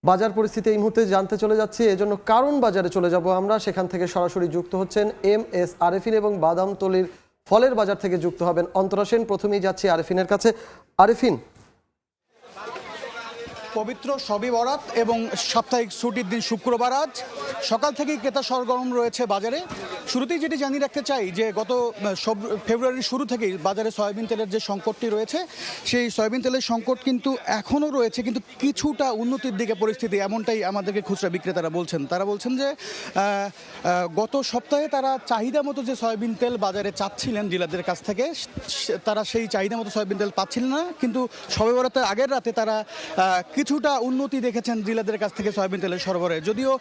বাজার পরিস্থিতি এই মুহূর্তে জানতে চলে যাচ্ছি, এজন্য কারণ বাজারে চলে যাব আমরা। সেখান থেকে সরাসরি যুক্ত হচ্ছেন MS আরেফিন এবং বাদামতলীর ফলের বাজার থেকে যুক্ত হবেন অন্তরা সেন। প্রথমেই যাচ্ছি আরেফিনের কাছে। আরেফিন, পবিত্র শবে বরাত এবং সাপ্তাহিক ছুটির দিন শুক্রবার আজ সকাল থেকেই ক্রেতা সরগরম রয়েছে বাজারে। শুরুতেই যেটি জানিয়ে রাখতে চাই যে গত ফেব্রুয়ারির শুরু থেকেই বাজারে সয়াবিন তেলের যে সংকটটি রয়েছে, সেই সয়াবিন তেলের সংকট কিন্তু এখনও রয়েছে, কিন্তু কিছুটা উন্নতির দিকে পরিস্থিতি, এমনটাই আমাদেরকে খুচরা বিক্রেতারা বলছেন। তারা বলছেন যে গত সপ্তাহে তারা চাহিদা মতো যে সয়াবিন তেল বাজারে চাচ্ছিলেন ডিলারদের কাছ থেকে, তারা সেই চাহিদা মতো সয়াবিন তেল পাচ্ছিলেন না, কিন্তু শবে বরাতের আগের রাতে তারা কিছুটা উন্নতি দেখেছেন ডিলারদের কাছ থেকে সয়াবিন তেলের সরবরাহে। যদিও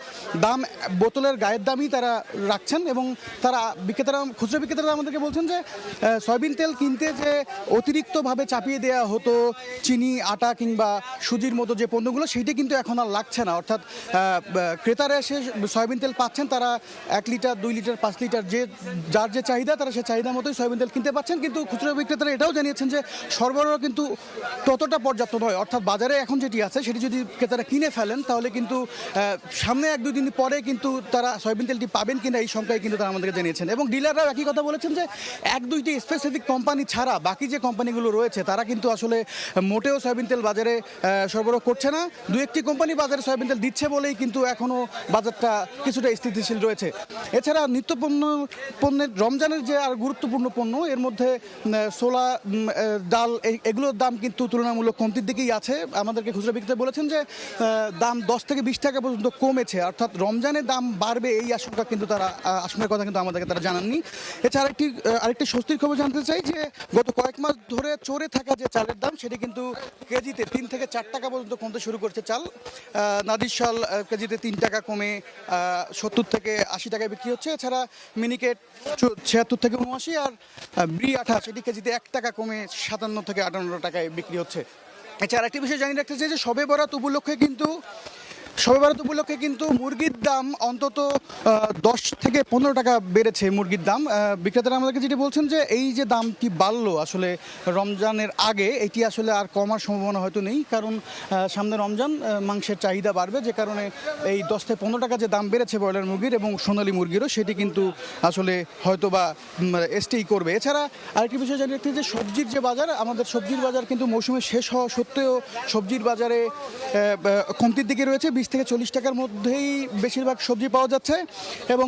দাম বোতলের গায়ের দামই তারা রাখছেন এবং তারা খুচরা বিক্রেতারা আমাদেরকে বলছেন যে সয়াবিন তেল কিনতে যে অতিরিক্তভাবে চাপিয়ে দেওয়া হতো চিনি, আটা কিংবা সুজির মতো যে পণ্যগুলো, সেইটা কিন্তু এখন আর লাগছে না। অর্থাৎ ক্রেতারা এসে সয়াবিন তেল পাচ্ছেন, তারা 1 লিটার 2 লিটার 5 লিটার যার যে চাহিদা, তারা সে চাহিদা মতোই সয়াবিন তেল কিনতে পাচ্ছেন। কিন্তু খুচরা বিক্রেতারা এটাও জানিয়েছেন যে সরবরাহ কিন্তু ততটা পর্যাপ্ত নয়। অর্থাৎ বাজারে এখন যেটি আছে সেটি যদি ক্রেতারা কিনে ফেলেন তাহলে কিন্তু সামনে 1-2 দিন পরে কিন্তু তারা সয়াবিন তেলটি পাবেন কিনা এই সংখ্যায় কিন্তু তারা আমাদেরকে জানিয়েছেন। এবং ডিলাররাও একই কথা বলেছেন যে 1-2টি স্পেসিফিক কোম্পানি ছাড়া বাকি যে কোম্পানিগুলো রয়েছে তারা কিন্তু আসলে মোটেও সয়াবিন তেল বাজারে সরবরাহ করছে না। 2-1টি কোম্পানি বাজারে সয়াবিন তেল দিচ্ছে বলেই কিন্তু এখনও বাজারটা কিছুটা স্থিতিশীল রয়েছে। এছাড়া পণ্যের রমজানের যে আর গুরুত্বপূর্ণ পণ্য, এর মধ্যে ছোলা, ডাল, এগুলোর দাম কিন্তু তুলনামূলক কমতির দিকেই আছে। আমাদেরকে খুচরা বিক্রেতা বলেছেন যে দাম 10 থেকে 20 টাকা পর্যন্ত কমেছে, অর্থাৎ রমজানের দাম বাড়বে এই আশঙ্কার কথা কিন্তু আমাদেরকে তারা জানাননি। এছাড়া আরেকটি স্বস্তির খবর জানতে চাই যে গত কয়েক মাস ধরে চড়ে থাকা যে চালের দাম, সেটি কিন্তু কেজিতে 3 থেকে 4 টাকা পর্যন্ত কমতে শুরু করেছে চাল। নাদির চাল কেজিতে 3 টাকা কমে 70 থেকে 80 টাকায় বিক্রি হচ্ছে। এছাড়া মিনিকেট 76 থেকে 79, আর ব্রি আঠা সেটি কেজিতে 1 টাকা কমে 57 থেকে 58 টাকায় বিক্রি হচ্ছে। এছাড়া আরেকটি বিষয় জানিয়ে রাখতে চাই যে শবে বরাত উপলক্ষে কিন্তু মুরগির দাম অন্তত 10 থেকে 15 টাকা বেড়েছে মুরগির দাম। বিক্রেতারা আমাদেরকে যেটি বলছেন যে এই যে দামটি বাড়লো আসলে রমজানের আগে, এটি আসলে আর কমার সম্ভাবনা হয়তো নেই, কারণ সামনে রমজান, মাংসের চাহিদা বাড়বে, যে কারণে এই 10 থেকে 15 টাকা যে দাম বেড়েছে ব্রয়লার মুরগির এবং সোনালী মুরগিরও, সেটি কিন্তু আসলে হয়তো বা স্টেই করবে। এছাড়া আরেকটি বিষয় জানিয়ে রাখতে যে সবজির যে বাজার, আমাদের সবজির বাজার কিন্তু মৌসুমে শেষ হওয়া সত্ত্বেও সবজির বাজারে কমতির দিকে রয়েছে। 20 থেকে 40 টাকার মধ্যেই বেশিরভাগ সবজি পাওয়া যাচ্ছে এবং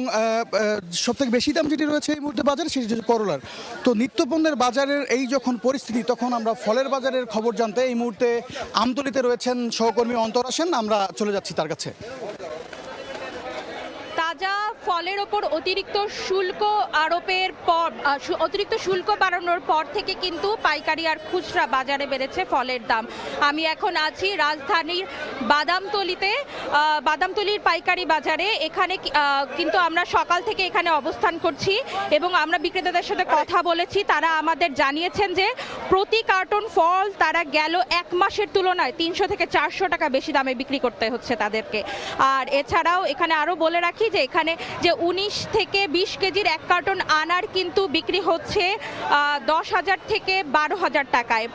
সবথেকে বেশি দাম যেটি রয়েছে এই মুহূর্তে বাজারে, সেটি হচ্ছে করলার। তো নিত্যপণ্যের বাজারের এই যখন পরিস্থিতি, তখন আমরা ফলের বাজারের খবর জানতে এই মুহূর্তে আমতলীতে রয়েছেন সহকর্মী অন্তরা সেন। আমরা চলে যাচ্ছি তার কাছে। তাজা ফলের ওপর অতিরিক্ত শুল্ক বাড়ানোর পর থেকে কিন্তু পাইকারি আর খুচরা বাজারে বেড়েছে ফলের দাম। আমি এখন আছি রাজধানীর বাদামতলীর পাইকারি বাজারে। এখানে কিন্তু আমরা সকাল থেকে এখানে অবস্থান করছি এবং আমরা বিক্রেতাদের সাথে কথা বলেছি। তারা আমাদের জানিয়েছেন যে প্রতি কার্টন ফল তারা গেল 1 মাসের তুলনায় 300 থেকে 400 টাকা বেশি দামে বিক্রি করতে হচ্ছে তাদেরকে। আর এছাড়াও এখানে আরও বলে রাখি যে এখানে যে 19 থেকে 20 কেজির 1 কার্টন আনার কিন্তু বিক্রি হচ্ছে 10,000 থেকে 12,000 টাকায়।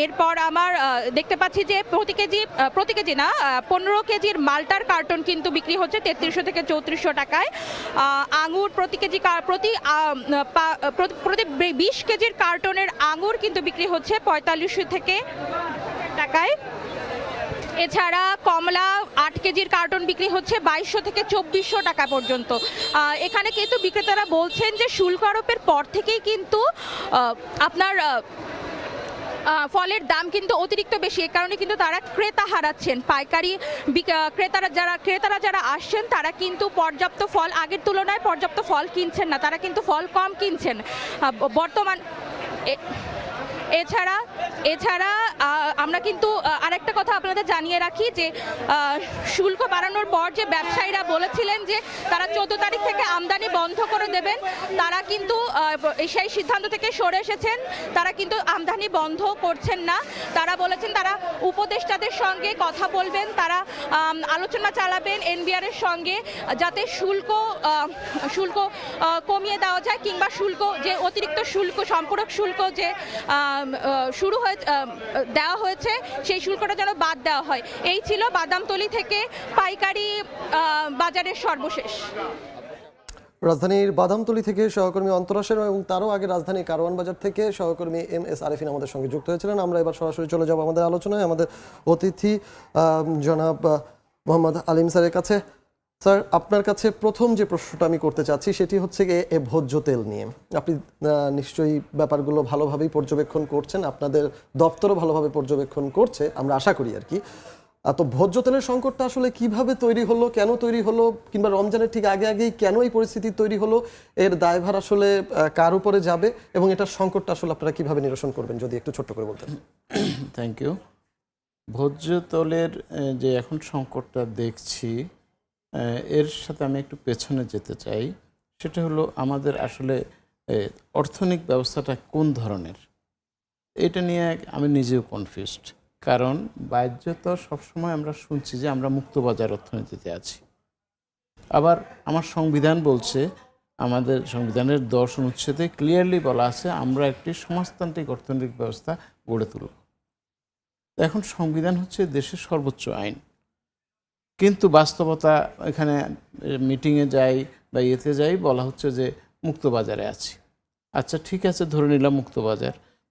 এরপর আমার দেখতে পাচ্ছি যে প্রতি কেজি না 15 কেজির মালটার কার্টন কিন্তু বিক্রি হচ্ছে 3300 থেকে 3400 টাকায়। আঙুর প্রতি 20 কেজির কার্টনের আঙুর কিন্তু বিক্রি হচ্ছে 4500 থেকে টাকায়। এছাড়া কমলা 8 কেজির কার্টন বিক্রি হচ্ছে 2200 থেকে 2400 টাকা পর্যন্ত। এখানে কিন্তু বিক্রেতারা বলছেন যে শুল্ক আরোপের পর থেকেই কিন্তু আপনার ফলের দাম কিন্তু অতিরিক্ত বেশি, এ কারণে কিন্তু তারা ক্রেতা হারাচ্ছেন। পাইকারি ক্রেতারা যারা আসছেন তারা কিন্তু পর্যাপ্ত ফল, আগের তুলনায় পর্যাপ্ত ফল কিনছেন না, তারা কিন্তু ফল কম কিনছেন বর্তমান। এছাড়া আমরা কিন্তু আরেকটা কথা আপনাদের জানিয়ে রাখি যে শুল্ক বাড়ানোর পর যে ব্যবসায়ীরা বলেছিলেন যে তারা 14 তারিখ থেকে আমদানি বন্ধ করে দেবেন, তারা কিন্তু সেই সিদ্ধান্ত থেকে সরে এসেছেন। তারা কিন্তু আমদানি বন্ধ করছেন না। তারা বলেছেন তারা উপদেষ্টাদের সঙ্গে কথা বলবেন, তারা আলোচনা চালাবেন NBR এর সঙ্গে, যাতে শুল্ক কমিয়ে দেওয়া যায় কিংবা অতিরিক্ত শুল্ক, সম্পূরক শুল্ক যে শুরু হয়ে দেওয়া হয়েছে সেই শুল্কটা যেন বাদ দেওয়া হয়। এই ছিল বাদামতলী থেকে পাইকারি বাজারের সর্বশেষ। রাজধানীর বাদামতলী থেকে সহকর্মী অন্তরা সেন এবং তারও আগে রাজধানী কারওয়ান বাজার থেকে সহকর্মী MS আরেফিন আমাদের সঙ্গে যুক্ত হয়েছিলেন। আমরা এবার সরাসরি চলে যাব আমাদের আলোচনায় আমাদের অতিথি জনাব মোহাম্মদ আলিম স্যারের কাছে। স্যার, আপনার কাছে প্রথম যে প্রশ্নটা আমি করতে চাচ্ছি সেটি হচ্ছে গিয়ে ভোজ্য তেল নিয়ে। আপনি নিশ্চয়ই ব্যাপারগুলো ভালোভাবেই পর্যবেক্ষণ করছেন, আপনাদের দপ্তরও ভালোভাবে পর্যবেক্ষণ করছে আমরা আশা করি আর কি। তো ভোজ্য তেলের সংকটটা আসলে কিভাবে তৈরি হলো, কেন তৈরি হলো, কিংবা রমজানের ঠিক আগে আগেই কেন এই পরিস্থিতি তৈরি হলো, এর দায়ভার আসলে কার উপরে যাবে এবং এটার সংকটটা আসলে আপনারা কিভাবে নিরসন করবেন যদি একটু ছোট্ট করে বলতেন। Thank you. ভোজ্য তেলের যে এখন সংকটটা দেখছি এর সাথে আমি একটু পেছনে যেতে চাই। সেটা হলো আমাদের আসলে অর্থনৈতিক ব্যবস্থাটা কোন ধরনের, এটা নিয়ে আমি নিজেও কনফিউজড। কারণ বাহ্যত সবসময় আমরা শুনছি যে আমরা মুক্তবাজার অর্থনীতিতে আছি, আবার আমার সংবিধান বলছে, আমাদের সংবিধানের 10 অনুচ্ছেদে ক্লিয়ারলি বলা আছে আমরা একটি সমাজতান্ত্রিক অর্থনৈতিক ব্যবস্থা গড়ে তুলব। এখন সংবিধান হচ্ছে দেশের সর্বোচ্চ আইন, কিন্তু বাস্তবতা এখানে মিটিংয়ে যাই বা ইয়েতে যাই বলা হচ্ছে যে মুক্তবাজারে আছি। আচ্ছা ঠিক আছে, ধরে নিলাম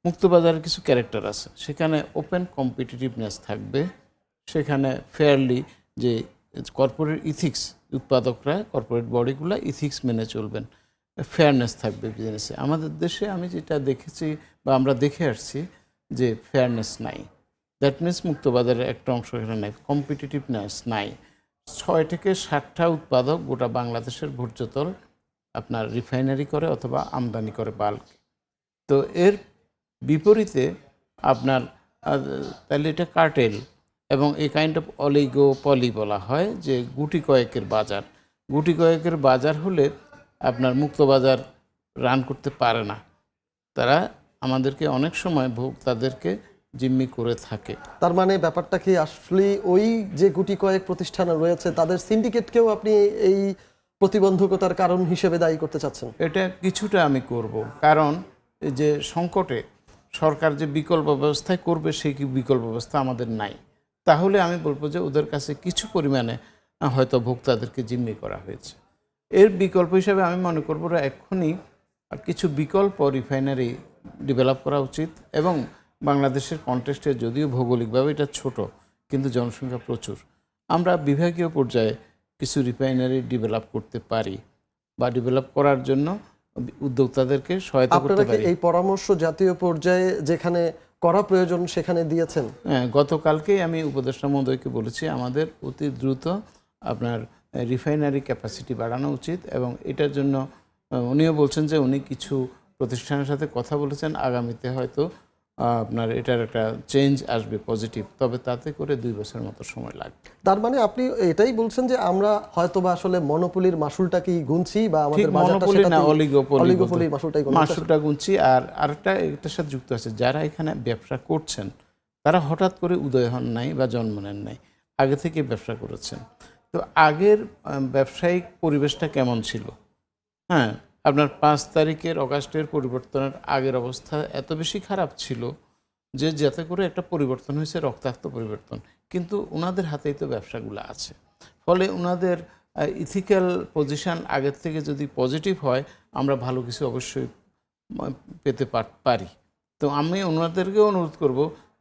মুক্তবাজারের কিছু ক্যারেক্টার আছে, সেখানে ওপেন কম্পিটিটিভনেস থাকবে, সেখানে ফেয়ারলি যে কর্পোরেট ইথিক্স, উৎপাদকরা কর্পোরেট বডিগুলো ইথিক্স মেনে চলবেন, ফেয়ারনেস থাকবে বিজনেসে। আমাদের দেশে আমি যেটা দেখেছি বা আমরা দেখে আসছি যে ফেয়ারনেস নাই। দ্যাট মিনস মুক্তবাজারের একটা অংশ এখানে নাই, কম্পিটিটিভনেস নাই। 6 থেকে 7টা উৎপাদক গোটা বাংলাদেশের ভোজ্য তেল আপনার রিফাইনারি করে অথবা আমদানি করে বাল্ক। তো এর বিপরীতে আপনার তাহলে এটা কার্টেল এবং এই কাইন্ড অফ অলিগোপলি বলা হয় যে গুটি কয়েকের বাজার হলে আপনার মুক্তবাজার রান করতে পারে না। তারা আমাদেরকে অনেক সময় ভোক্তাদেরকে জিম্মি করে থাকে। তার মানে ব্যাপারটা কি আসলে ওই যে গুটি কয়েক প্রতিষ্ঠান রয়েছে তাদের সিন্ডিকেটকেও আপনি এই প্রতিবন্ধকতার কারণ হিসেবে দায়ী করতে চাচ্ছেন? এটা কিছুটা আমি করব, কারণ এই যে সংকটে সরকার যে বিকল্প ব্যবস্থায় করবে সেই বিকল্প ব্যবস্থা আমাদের নাই। তাহলে আমি বলবো যে ওদের কাছে কিছু পরিমাণে হয়তো ভোক্তাদেরকে জিম্মি করা হয়েছে। এর বিকল্প হিসেবে আমি মনে করবো এক্ষুনি কিছু বিকল্প রিফাইনারি ডেভেলপ করা উচিত এবং বাংলাদেশের কন্টেক্সটে যদিও ভৌগোলিকভাবে এটা ছোট কিন্তু জনসংখ্যা প্রচুর, আমরা বিভাগীয় পর্যায়ে কিছু রিফাইনারি ডেভেলপ করতে পারি বা ডেভেলপ করার জন্য উদ্যোক্তাদেরকে সহায়তা করতে পারি। এই পরামর্শ জাতীয় পর্যায়ে যেখানে করা প্রয়োজন সেখানে দিয়েছেন? হ্যাঁ, গতকালকেই আমি উপদেষ্টা মহোদয়কে বলেছি আমাদের অতি দ্রুত আপনার রিফাইনারি ক্যাপাসিটি বাড়ানো উচিত এবং এটার জন্য উনিও বলছেন যে উনি কিছু প্রতিষ্ঠানের সাথে কথা বলেছেন, আগামীতে হয়তো আপনার এটার একটা চেঞ্জ আসবে পজিটিভ, তবে তাতে করে 2 বছরের মতো সময় লাগবে। তার মানে আপনি এটাই বলছেন যে আমরা হয়তোবা আসলে মনোপলির মাসুলটাকেই গুনছি বা আমাদের বাজারটা সেটা অলিগোপলির মাসুলটা গুনছি। আর আরেকটা এটার সাথে যুক্ত আছে, যারা এখানে ব্যবসা করছেন তারা হঠাৎ করে উদয় হন নাই বা জন্ম নেন নাই, আগে থেকে ব্যবসা করেছেন। তো আগের ব্যবসায়িক পরিবেশটা কেমন ছিল? হ্যাঁ, আপনার 5 তারিখের অগাস্টের পরিবর্তনের আগের অবস্থা এত বেশি খারাপ ছিল যে যাতে করে একটা পরিবর্তন হয়েছে, রক্তাক্ত পরিবর্তন, কিন্তু ওনাদের হাতেই তো ব্যবসাগুলো আছে। ফলে ওনাদের ইথিক্যাল পজিশন আগের থেকে যদি পজিটিভ হয় আমরা ভালো কিছু অবশ্যই পেতে পারি। তো আমি ওনাদেরকেও অনুরোধ করব,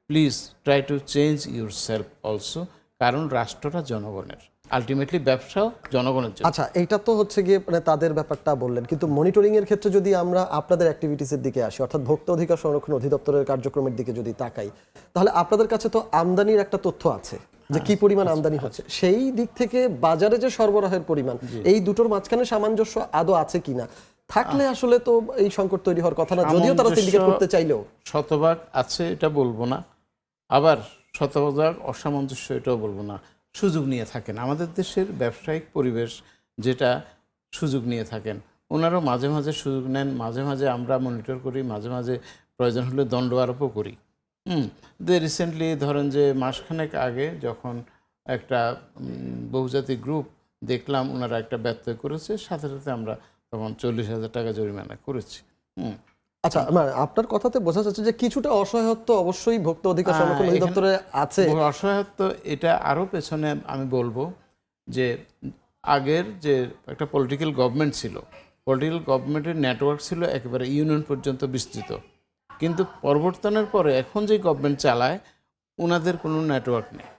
please try to change your self also, কারণ রাষ্ট্রটা জনগণের, আলটিমেটলি ব্যবসাও জনগণের জন্য। আচ্ছা, এইটা তো হচ্ছে গিয়ে মানে তাদের ব্যাপারটা বললেন, কিন্তু মনিটরিং এর ক্ষেত্রে যদি আমরা আপনাদের অ্যাক্টিভিটিসের দিকে আসি, অর্থাৎ ভোক্তা অধিকার সংরক্ষণ অধিদপ্তরের কার্যক্রমের দিকে যদি তাকাই, তাহলে আপনাদের কাছে তো আমদানির একটা তথ্য আছে যে কি পরিমাণ আমদানি হচ্ছে, সেই দিক থেকে বাজারে যে সরবরাহের পরিমাণ, এই দুটোর মাঝখানে সামঞ্জস্য আদৌ আছে কিনা? থাকলে আসলে তো এই সংকট তৈরি হওয়ার কথা না, যদিও তারা সিন্ডিকেট করতে চাইলেও। শতভাগ আছে এটা বলবো না, আবার শতভাগ অসামঞ্জস্য এটাও বলবো না। সুযোগ নিয়ে থাকেন আমাদের দেশের ব্যবসায়িক পরিবেশ, যেটা সুযোগ নিয়ে থাকেন ওনারাও মাঝে মাঝে সুযোগ নেন, মাঝে মাঝে আমরা মনিটর করি, মাঝে মাঝে প্রয়োজন হলে দণ্ড আরোপও করি। রিসেন্টলি ধরেন যে মাসখানেক আগে যখন একটা বহুজাতিক গ্রুপ দেখলাম ওনারা একটা ব্যত্যয় করেছে, সাথে সাথে আমরা তখন 40,000 টাকা জরিমানা করেছি। আচ্ছা, মানে আপনার কথাতে বোঝা যাচ্ছে যে কিছুটা অসহায়ত্ব অবশ্যই ভোক্তা অধিকার সংরক্ষণ এখানে অধিদপ্তরে আছে। অসহায়ত্ব এটা আরও পেছনে আমি বলবো যে আগের যে একটা পলিটিক্যাল গভর্নমেন্ট ছিল, পলিটিক্যাল গভর্নমেন্টের নেটওয়ার্ক ছিল একেবারে ইউনিয়ন পর্যন্ত বিস্তৃত, কিন্তু পরিবর্তনের পরে এখন যে গভর্নমেন্ট চালায় ওনাদের কোনো নেটওয়ার্ক নেই।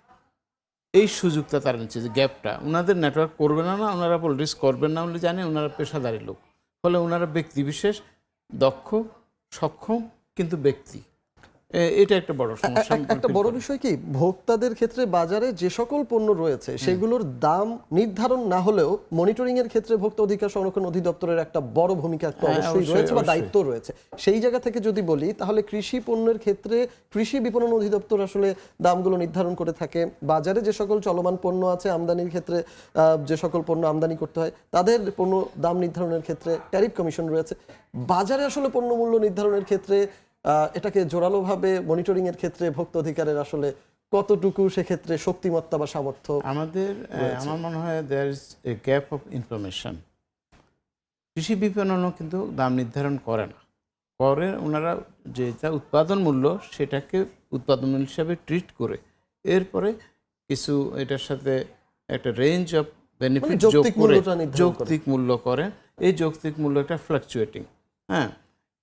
এই সুযোগটা তারা নিচ্ছে, যে গ্যাপটা ওনাদের নেটওয়ার্ক করবে না, ওনারা পলিটিক্স করবেন না বলে জানে, ওনারা পেশাদারি লোক, ফলে ওনারা ব্যক্তিবিশেষ দক্ষ সক্ষম কিন্তু ব্যক্তি, এটা একটা বড় সমস্যা। একটা বড় বিষয় কি, ভোক্তাদের ক্ষেত্রে বাজারে যে সকল পণ্য রয়েছে সেগুলোর দাম নির্ধারণ না হলেও মনিটরিং এর ক্ষেত্রে ভোক্তা অধিকার সংরক্ষণ অধিদপ্তরের একটা বড় ভূমিকা তো অবশ্যই রয়েছে বা দায়িত্ব রয়েছে। সেই জায়গা থেকে যদি বলি তাহলে কৃষি পণ্যের ক্ষেত্রে কৃষি বিপণন অধিদপ্তর আসলে দামগুলো নির্ধারণ করে থাকে। বাজারে যে সকল চলমান পণ্য আছে, আমদানির ক্ষেত্রে যে সকল পণ্য আমদানি করতে হয় তাদের পণ্য দাম নির্ধারণের ক্ষেত্রে ট্যারিফ কমিশন রয়েছে। বাজারে আসলে পণ্য মূল্য নির্ধারণের ক্ষেত্রে এটাকে জোরালোভাবে মনিটরিং এর ক্ষেত্রে ভোক্তা অধিকারের আসলে কতটুকু সেক্ষেত্রে শক্তিমত্তা বা সামর্থ্য আমাদের আমার মনে হয় there is a gap of information. কৃষি বিপণনও কিন্তু দাম নির্ধারণ করে না, করে ওনারা যেটা উৎপাদন মূল্য সেটাকে উৎপাদন মূল্য হিসাবে ট্রিট করে এরপরে কিছু এটার সাথে একটা রেঞ্জ অফ বেনিফিট যোগ করে যৌক্তিক মূল্য করে। এই যৌক্তিক মূল্য একটা ফ্লাকচুয়েটিং, হ্যাঁ,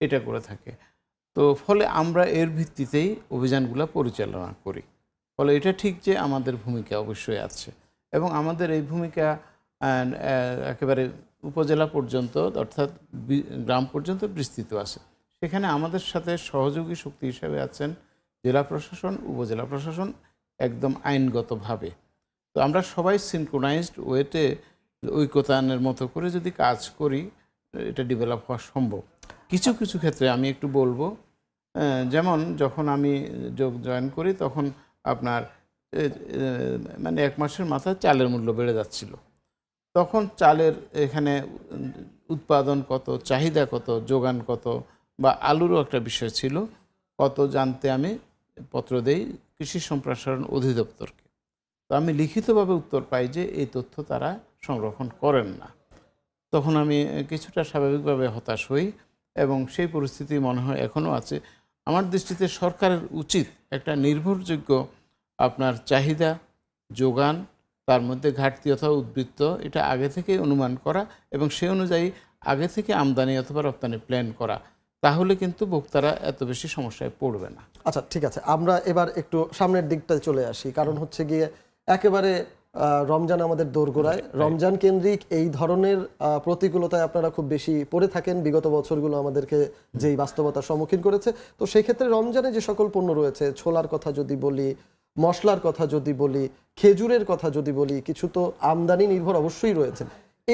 এটা করে থাকে। তো ফলে আমরা এর ভিত্তিতেই অভিযানগুলো পরিচালনা করি। ফলে এটা ঠিক যে আমাদের ভূমিকা অবশ্যই আছে এবং আমাদের এই ভূমিকা একেবারে উপজেলা পর্যন্ত অর্থাৎ গ্রাম পর্যন্ত বিস্তৃত আছে। সেখানে আমাদের সাথে সহযোগী শক্তি হিসেবে আছেন জেলা প্রশাসন, উপজেলা প্রশাসন, একদম আইনগতভাবে। তো আমরা সবাই সিনক্রোনাইজড ওয়েতে ঐক্যতানের মতো করে যদি কাজ করি এটা ডেভেলপ হওয়া সম্ভব। কিছু কিছু ক্ষেত্রে আমি একটু বলবো, যেমন যখন আমি জয়েন করি তখন আপনার মানে 1 মাসের মাথায় চালের মূল্য বেড়ে যাচ্ছিল। তখন চালের এখানে উৎপাদন কত, চাহিদা কত, যোগান কত, বা আলুরও একটা বিষয় ছিল, কত জানতে আমি পত্র দেই কৃষি সম্প্রসারণ অধিদপ্তরকে। তো আমি লিখিতভাবে উত্তর পাই যে এই তথ্য তারা সংরক্ষণ করেন না। তখন আমি কিছুটা স্বাভাবিকভাবে হতাশ হই এবং সেই পরিস্থিতি মনে হয় এখনও আছে। আমার দৃষ্টিতে সরকারের উচিত একটা নির্ভরযোগ্য আপনার চাহিদা, যোগান, তার মধ্যে ঘাটতি অথবা উদ্বৃত্ত এটা আগে থেকে অনুমান করা এবং সেই অনুযায়ী আগে থেকে আমদানি অথবা রপ্তানি প্ল্যান করা, তাহলে কিন্তু ভোক্তারা এত বেশি সমস্যায় পড়বে না। আচ্ছা, ঠিক আছে, আমরা এবার একটু সামনের দিকটায় চলে আসি। কারণ হচ্ছে গিয়ে একেবারে রমজান আমাদের দোরগোড়ায়, রমজান কেন্দ্রিক এই ধরনের প্রতিকূলতায় আপনারা খুব বেশি পড়ে থাকেন। বিগত বছরগুলো আমাদেরকে যেই বাস্তবতার সম্মুখীন করেছে, তো সেই ক্ষেত্রে রমজানে যে সকল পণ্য রয়েছে, ছোলার কথা যদি বলি, মশলার কথা যদি বলি, খেজুরের কথা যদি বলি, কিছু তো আমদানি নির্ভর অবশ্যই রয়েছে।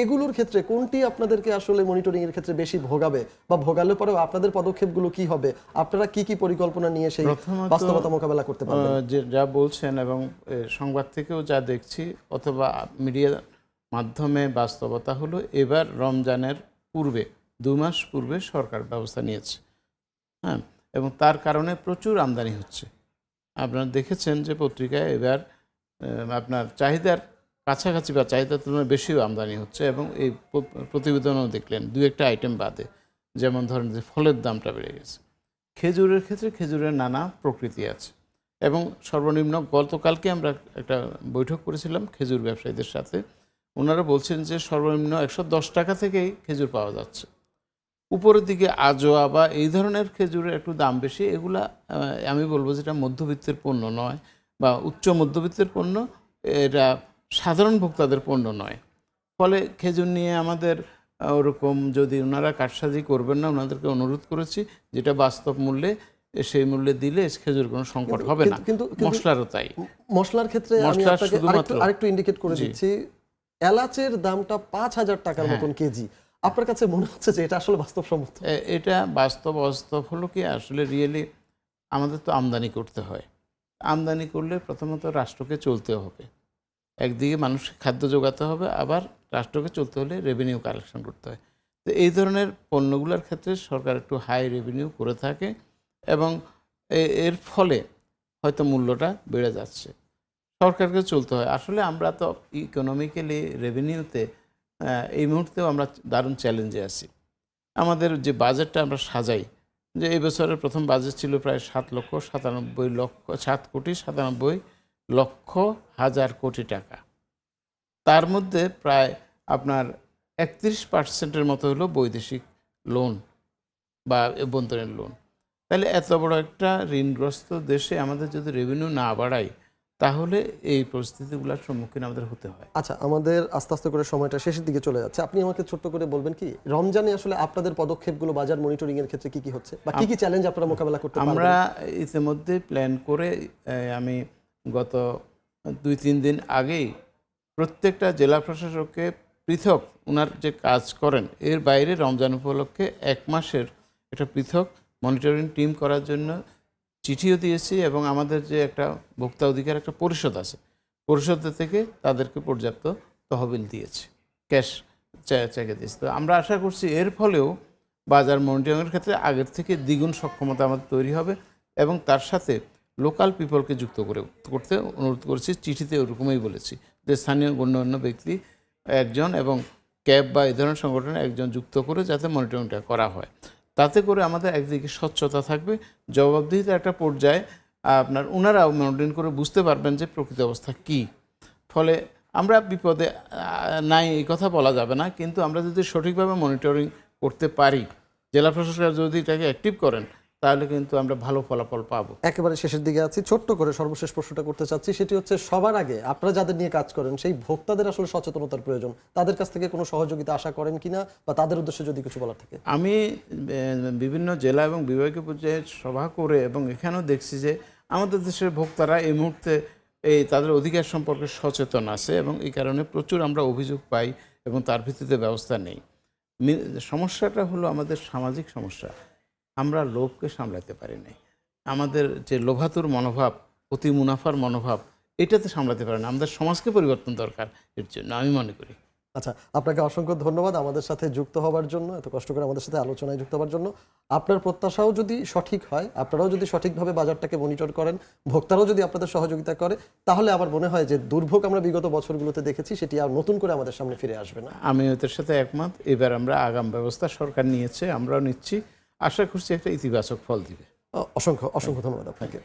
এগুলোর ক্ষেত্রে কোনটি আপনাদেরকে আসলে মনিটরিং এর ক্ষেত্রে বেশি ভোগাবে বা ভোগালে পরেও আপনাদের পদক্ষেপগুলো কি হবে? আপনারা কি কি পরিকল্পনা নিয়ে সেই বাস্তবতা মোকাবেলা করতে পারবেন? যে যা বলছেন এবং সংবাদ থেকেও যা দেখছি অথবা মিডিয়ার মাধ্যমে বাস্তবতা হলো, এবার রমজানের পূর্বে 2 মাস পূর্বে সরকার ব্যবস্থা নিয়েছে, হ্যাঁ, এবং তার কারণে প্রচুর আমদানি হচ্ছে। আপনারা দেখেছেন যে পত্রিকায় এবার আপনার চাহিদার কাছাকাছি বা চাহিদার তুলনায় বেশিও আমদানি হচ্ছে এবং এই প্রতিবেদনও দেখলেন 2-1টা আইটেম বাদে, যেমন ধরেন যে ফলের দামটা বেড়ে গেছে। খেজুরের ক্ষেত্রে খেজুরের নানা প্রকৃতি আছে এবং সর্বনিম্ন গতকালকে আমরা একটা বৈঠক করেছিলাম খেজুর ব্যবসায়ীদের সাথে। ওনারা বলছেন যে সর্বনিম্ন 110 টাকা থেকেই খেজুর পাওয়া যাচ্ছে। উপরের দিকে আজোয়া বা এই ধরনের খেজুরের একটু দাম বেশি, এগুলা আমি বলবো যেটা মধ্যবিত্তের পণ্য নয় বা উচ্চ মধ্যবিত্তের পণ্য, এটা সাধারণ ভোক্তাদের পণ্য নয়। ফলে খেজুর নিয়ে আমাদের ওরকম যদি ওনারা কারসাজি করবেন না, ওনাদেরকে অনুরোধ করেছি যেটা বাস্তব মূল্যে, সেই মূল্যে দিলে খেজুর কোনো সংকট হবে না। কিন্তু মশলারও তাই। মশলার ক্ষেত্রে আমি আপনাকে আরেকটু ইন্ডিকেট করে দিচ্ছি, এলাচের দামটা 5,000 টাকার মতন কেজি। আপনার কাছে মনে হচ্ছে যে এটা আসলে বাস্তবসম্মত? এটা বাস্তব হলো কি, আসলে রিয়েলি আমাদের তো আমদানি করতে হয়। আমদানি করলে প্রথমত রাষ্ট্রকে চলতে হবে, একদিকে মানুষকে খাদ্য যোগাতে হবে, আবার রাষ্ট্রকে চলতে হলে রেভিনিউ কালেকশন করতে হয়। তো এই ধরনের পণ্যগুলোর ক্ষেত্রে সরকার একটু হাই রেভিনিউ করে থাকে এবং এর ফলে হয়তো মূল্যটা বেড়ে যাচ্ছে, সরকারকে চলতে হয়। আসলে আমরা তো ইকোনমিক্যালি রেভিনিউতে এই মুহূর্তেও আমরা দারুণ চ্যালেঞ্জে আছি। আমাদের যে বাজেটটা আমরা সাজাই যে এই বছরের প্রথম বাজেট ছিল প্রায় 7,97,000,000 কোটি টাকা। তার মধ্যে প্রায় আপনার 31% মতো হলো বৈদেশিক লোন বা অভ্যন্তরীণ লোন। তাহলে এত বড় একটা ঋণগ্রস্ত দেশে আমাদের যদি রেভিনিউ না বাড়াই, তাহলে এই পরিস্থিতিগুলোর সম্মুখীন আমাদের হতে হয়। আচ্ছা, আমাদের আস্তে আস্তে করে সময়টা শেষের দিকে চলে যাচ্ছে। আপনি আমাকে ছোট্ট করে বলবেন কি রমজানে আসলে আপনাদের পদক্ষেপগুলো বাজার মনিটরিং এর ক্ষেত্রে কি কি হচ্ছে বা কি কি চ্যালেঞ্জ আপনারা মোকাবেলা করতে পারবেন? আমরা ইতিমধ্যে প্ল্যান করে আমি গত 2-3 দিন আগেই প্রত্যেকটা জেলা প্রশাসককে পৃথক ওনার যে কাজ করেন এর বাইরে রমজান উপলক্ষে 1 মাসের একটা পৃথক মনিটরিং টিম করার জন্য চিঠিও দিয়েছি, এবং আমাদের যে একটা ভোক্তা অধিকার একটা পরিষদ আছে, পরিষদ থেকে তাদেরকে পর্যাপ্ত তহবিল দিয়েছি, ক্যাশ চেকে দিয়েছি। তো আমরা আশা করছি এর ফলেও বাজার মনিটরিংয়ের ক্ষেত্রে আগের থেকে দ্বিগুণ সক্ষমতা আমাদের তৈরি হবে, এবং তার সাথে লোকাল পিপলকে যুক্ত করতে অনুরোধ করেছি। চিঠিতে ওরকমই বলেছি যে স্থানীয় গণ্যমান্য ব্যক্তি একজন এবং ক্যাব বা এই ধরনের সংগঠনে একজন যুক্ত করে যাতে মনিটরিংটা করা হয়। তাতে করে আমাদের একদিকে স্বচ্ছতা থাকবে, জবাবদিহিতার একটা পর্যায়ে আপনার ওনারাও মনিটরিং করে বুঝতে পারবেন যে প্রকৃত অবস্থা কী। ফলে আমরা বিপদে নাই এই কথা বলা যাবে না, কিন্তু আমরা যদি সঠিকভাবে মনিটরিং করতে পারি, জেলা প্রশাসক যদি এটাকে অ্যাক্টিভ করেন, তাহলে কিন্তু আমরা ভালো ফলাফল পাবো। একেবারে শেষের দিকে আছি, ছোট্ট করে সর্বশেষ প্রশ্নটা করতে চাচ্ছি, সেটি হচ্ছে সবার আগে আপনারা যাদের নিয়ে কাজ করেন সেই ভোক্তাদের আসলে সচেতনতার প্রয়োজন, তাদের কাছ থেকে কোনো সহযোগিতা আশা করেন কিনা বা তাদের উদ্দেশ্যে যদি কিছু বলার থাকে। আমি বিভিন্ন জেলা এবং বিভাগীয় পর্যায়ে সভা করে এবং এখানেও দেখছি যে আমাদের দেশের ভোক্তারা এই মুহূর্তে তাদের অধিকার সম্পর্কে সচেতন আছে, এবং এই কারণে প্রচুর আমরা অভিযোগ পাই এবং তার ভিত্তিতে ব্যবস্থা নেই। সমস্যাটা হলো আমাদের সামাজিক সমস্যা, আমরা লোভকে সামলাতে পারি নাই। আমাদের যে লোভাতুর মনোভাব, অতি মুনাফার মনোভাব, এটাতে সামলাতে পারে না। আমাদের সমাজকে পরিবর্তন দরকার এর জন্য আমি মনে করি। আচ্ছা, আপনাকে অসংখ্য ধন্যবাদ আমাদের সাথে যুক্ত হওয়ার জন্য, এত কষ্ট করে আমাদের সাথে আলোচনায় যুক্ত হওয়ার জন্য। আপনার প্রত্যাশাও যদি সঠিক হয়, আপনারাও যদি সঠিকভাবে বাজারটাকে মনিটর করেন, ভোক্তারাও যদি আপনাদের সহযোগিতা করে, তাহলে আমার মনে হয় যে দুর্ভোগ আমরা বিগত বছরগুলোতে দেখেছি সেটি আর নতুন করে আমাদের সামনে ফিরে আসবে না। আমি এদের সাথে একমত। এবার আমরা আগাম ব্যবস্থা সরকার নিয়েছে, আমরাও নিচ্ছি, আশা করছি একটা ইতিবাচক ফল দিবে। অসংখ্য অসংখ্য ধন্যবাদ আপনাকে।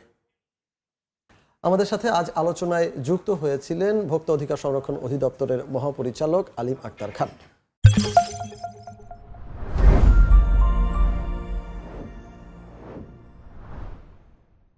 আমাদের সাথে আজ আলোচনায় যুক্ত হয়েছিলেন ভোক্তা অধিকার সংরক্ষণ অধিদপ্তরের মহাপরিচালক আলিম আক্তার খান।